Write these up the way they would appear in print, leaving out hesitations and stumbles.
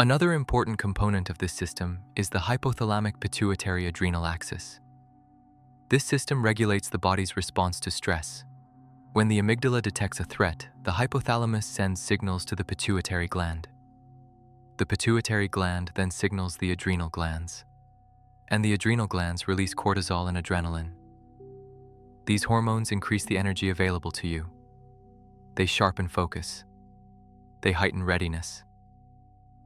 Another important component of this system is the hypothalamic pituitary adrenal axis. This system regulates the body's response to stress. When the amygdala detects a threat, the hypothalamus sends signals to the pituitary gland. The pituitary gland then signals the adrenal glands, and the adrenal glands release cortisol and adrenaline. These hormones increase the energy available to you. They sharpen focus. They heighten readiness.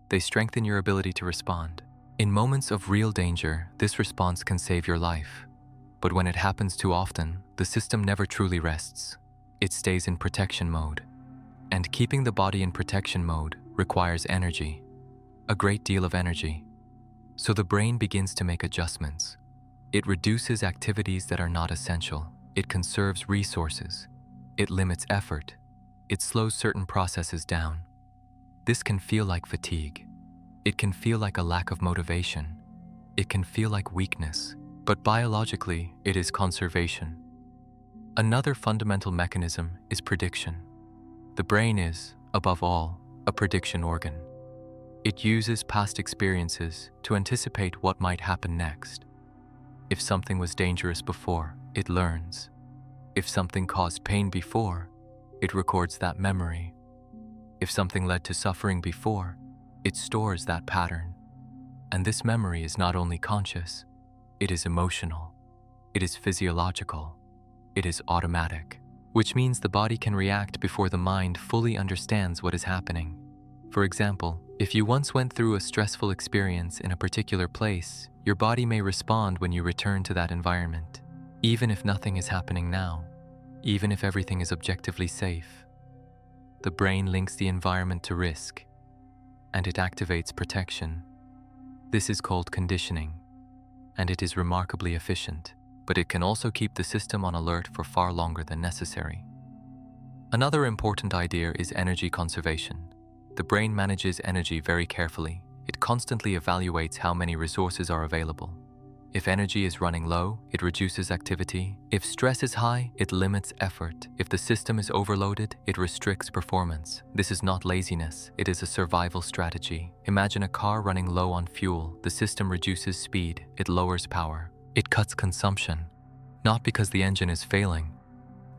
They strengthen your ability to respond. In moments of real danger, this response can save your life. But when it happens too often, the system never truly rests. It stays in protection mode. And keeping the body in protection mode requires energy, a great deal of energy. So the brain begins to make adjustments. It reduces activities that are not essential. It conserves resources. It limits effort. It slows certain processes down. This can feel like fatigue. It can feel like a lack of motivation. It can feel like weakness. But biologically, it is conservation. Another fundamental mechanism is prediction. The brain is, above all, a prediction organ. It uses past experiences to anticipate what might happen next. If something was dangerous before, it learns. If something caused pain before, it records that memory. If something led to suffering before, it stores that pattern. And this memory is not only conscious, it is emotional, it is physiological, it is automatic, which means the body can react before the mind fully understands what is happening. For example, if you once went through a stressful experience in a particular place, your body may respond when you return to that environment, even if nothing is happening now, even if everything is objectively safe. The brain links the environment to risk, and it activates protection. This is called conditioning, and it is remarkably efficient, but it can also keep the system on alert for far longer than necessary. Another important idea is energy conservation. The brain manages energy very carefully. It constantly evaluates how many resources are available. If energy is running low, it reduces activity. If stress is high, it limits effort. If the system is overloaded, it restricts performance. This is not laziness, it is a survival strategy. Imagine a car running low on fuel. The system reduces speed, it lowers power. It cuts consumption, not because the engine is failing,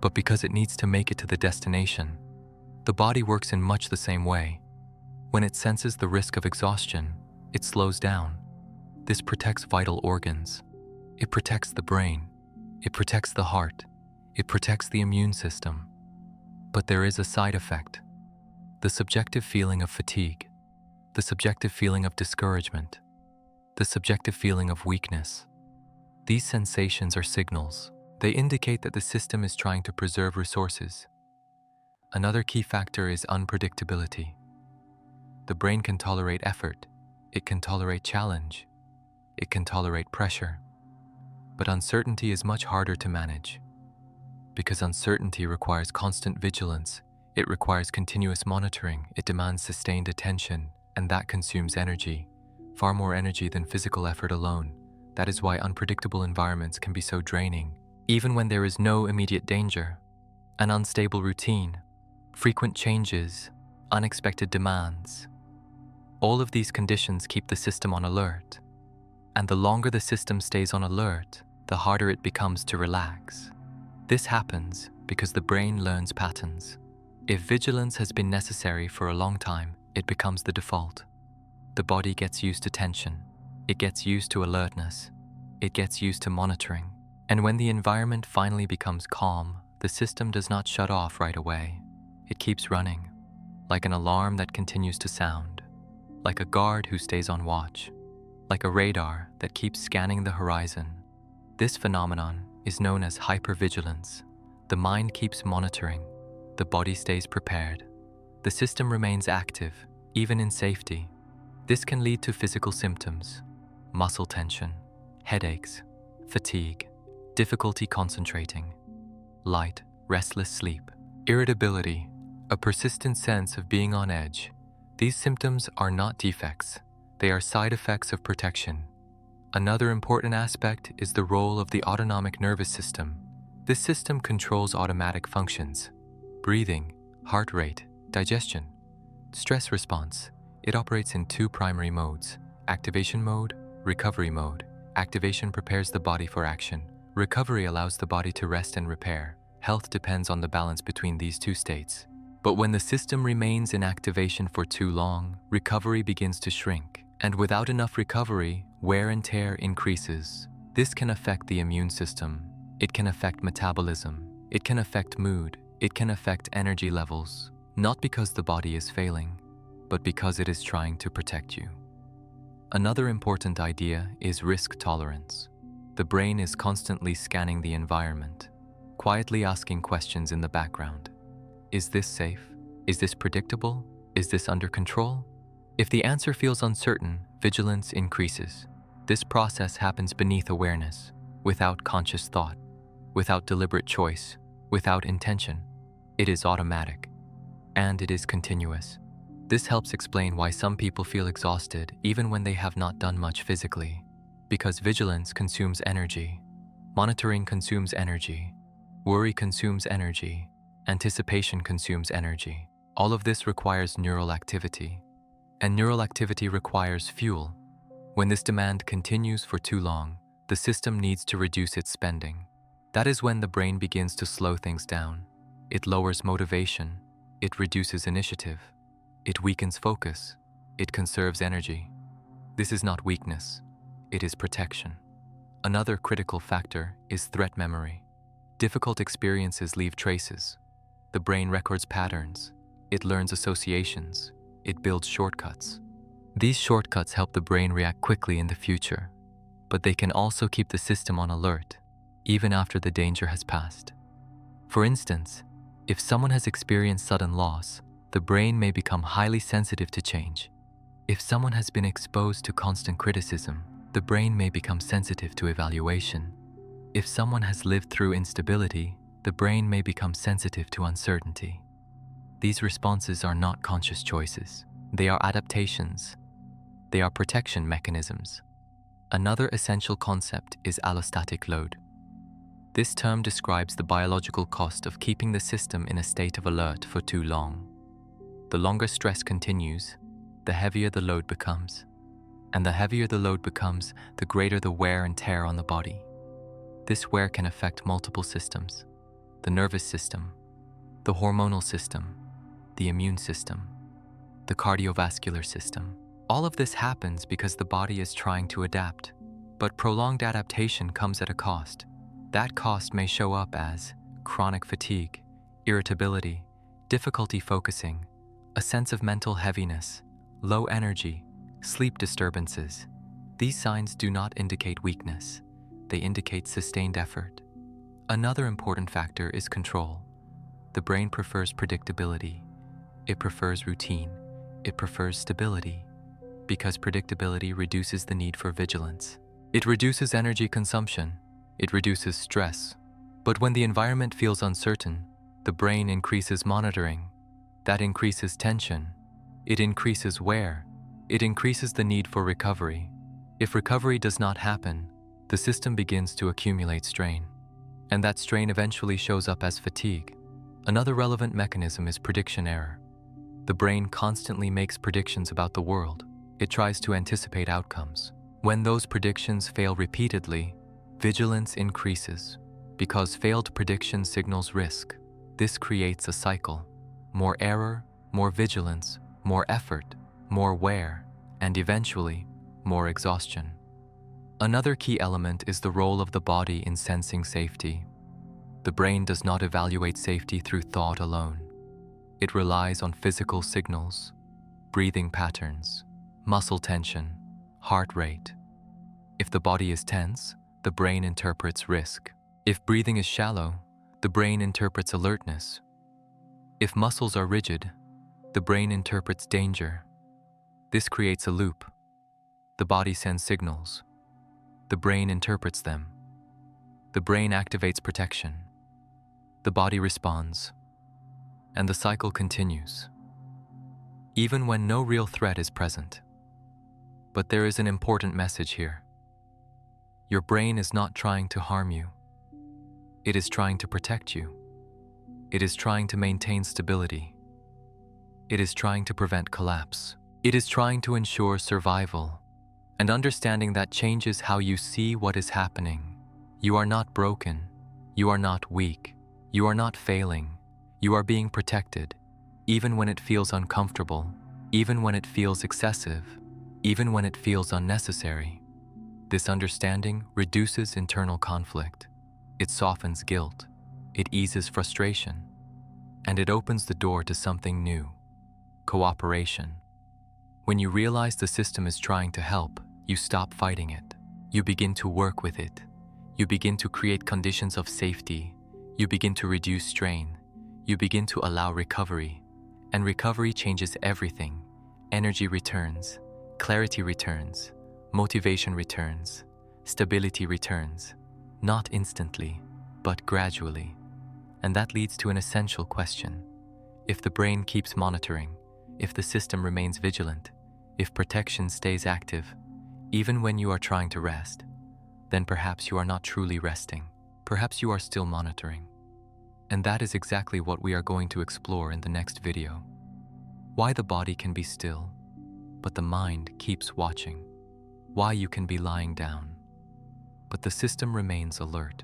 but because it needs to make it to the destination. The body works in much the same way. When it senses the risk of exhaustion, it slows down. This protects vital organs. It protects the brain. It protects the heart. It protects the immune system. But there is a side effect. The subjective feeling of fatigue. The subjective feeling of discouragement. The subjective feeling of weakness. These sensations are signals. They indicate that the system is trying to preserve resources. Another key factor is unpredictability. The brain can tolerate effort. It can tolerate challenge. It can tolerate pressure. But uncertainty is much harder to manage. Because uncertainty requires constant vigilance, it requires continuous monitoring, it demands sustained attention, and that consumes energy, far more energy than physical effort alone. That is why unpredictable environments can be so draining. Even when there is no immediate danger, an unstable routine, frequent changes, unexpected demands. All of these conditions keep the system on alert. And the longer the system stays on alert, the harder it becomes to relax. This happens because the brain learns patterns. If vigilance has been necessary for a long time, it becomes the default. The body gets used to tension. It gets used to alertness. It gets used to monitoring. And when the environment finally becomes calm, the system does not shut off right away. It keeps running, like an alarm that continues to sound, like a guard who stays on watch, like a radar that keeps scanning the horizon. This phenomenon is known as hypervigilance. The mind keeps monitoring. The body stays prepared. The system remains active, even in safety. This can lead to physical symptoms: muscle tension, headaches, fatigue, difficulty concentrating, light, restless sleep, irritability, a persistent sense of being on edge. These symptoms are not defects. They are side effects of protection. Another important aspect is the role of the autonomic nervous system. This system controls automatic functions: breathing, heart rate, digestion, stress response. It operates in two primary modes: activation mode, recovery mode. Activation prepares the body for action. Recovery allows the body to rest and repair. Health depends on the balance between these two states. But when the system remains in activation for too long, recovery begins to shrink. And without enough recovery, wear and tear increases. This can affect the immune system. It can affect metabolism. It can affect mood. It can affect energy levels. Not because the body is failing, but because it is trying to protect you. Another important idea is risk tolerance. The brain is constantly scanning the environment, quietly asking questions in the background. Is this safe? Is this predictable? Is this under control? If the answer feels uncertain, vigilance increases. This process happens beneath awareness, without conscious thought, without deliberate choice, without intention. It is automatic, and it is continuous. This helps explain why some people feel exhausted even when they have not done much physically, because vigilance consumes energy, monitoring consumes energy, worry consumes energy, anticipation consumes energy. All of this requires neural activity, and neural activity requires fuel. When this demand continues for too long, the system needs to reduce its spending. That is when the brain begins to slow things down. It lowers motivation, it reduces initiative, it weakens focus, it conserves energy. This is not weakness, it is protection. Another critical factor is threat memory. Difficult experiences leave traces. The brain records patterns, it learns associations, it builds shortcuts. These shortcuts help the brain react quickly in the future, but they can also keep the system on alert, even after the danger has passed. For instance, if someone has experienced sudden loss, the brain may become highly sensitive to change. If someone has been exposed to constant criticism, the brain may become sensitive to evaluation. If someone has lived through instability, the brain may become sensitive to uncertainty. These responses are not conscious choices. They are adaptations. They are protection mechanisms. Another essential concept is allostatic load. This term describes the biological cost of keeping the system in a state of alert for too long. The longer stress continues, the heavier the load becomes. And the heavier the load becomes, the greater the wear and tear on the body. This wear can affect multiple systems: the nervous system, the hormonal system, the immune system, the cardiovascular system. All of this happens because the body is trying to adapt, but prolonged adaptation comes at a cost. That cost may show up as chronic fatigue, irritability, difficulty focusing, a sense of mental heaviness, low energy, sleep disturbances. These signs do not indicate weakness. They indicate sustained effort. Another important factor is control. The brain prefers predictability. It prefers routine. It prefers stability. Because predictability reduces the need for vigilance. It reduces energy consumption. It reduces stress. But when the environment feels uncertain, the brain increases monitoring. That increases tension. It increases wear. It increases the need for recovery. If recovery does not happen, the system begins to accumulate strain. And that strain eventually shows up as fatigue. Another relevant mechanism is prediction error. The brain constantly makes predictions about the world. It tries to anticipate outcomes. When those predictions fail repeatedly, vigilance increases, because failed prediction signals risk. This creates a cycle. More error, more vigilance, more effort, more wear, and eventually, more exhaustion. Another key element is the role of the body in sensing safety. The brain does not evaluate safety through thought alone. It relies on physical signals, breathing patterns, muscle tension, heart rate. If the body is tense, the brain interprets risk. If breathing is shallow, the brain interprets alertness. If muscles are rigid, the brain interprets danger. This creates a loop. The body sends signals. The brain interprets them. The brain activates protection. The body responds. And the cycle continues, even when no real threat is present. But there is an important message here. Your brain is not trying to harm you. It is trying to protect you. It is trying to maintain stability. It is trying to prevent collapse. It is trying to ensure survival, and understanding that changes how you see what is happening. You are not broken. You are not weak. You are not failing. You are being protected, even when it feels uncomfortable, even when it feels excessive, even when it feels unnecessary. This understanding reduces internal conflict. It softens guilt. It eases frustration. And it opens the door to something new: cooperation. When you realize the system is trying to help, you stop fighting it. You begin to work with it. You begin to create conditions of safety. You begin to reduce strain. You begin to allow recovery. And recovery changes everything. Energy returns. Clarity returns. Motivation returns. Stability returns. Not instantly, but gradually. And that leads to an essential question. If the brain keeps monitoring, if the system remains vigilant, if protection stays active, even when you are trying to rest, then perhaps you are not truly resting. Perhaps you are still monitoring. And that is exactly what we are going to explore in the next video. Why the body can be still, but the mind keeps watching. Why you can be lying down, but the system remains alert.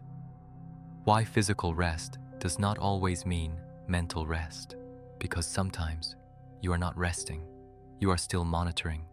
Why physical rest does not always mean mental rest. Because sometimes you are not resting, you are still monitoring.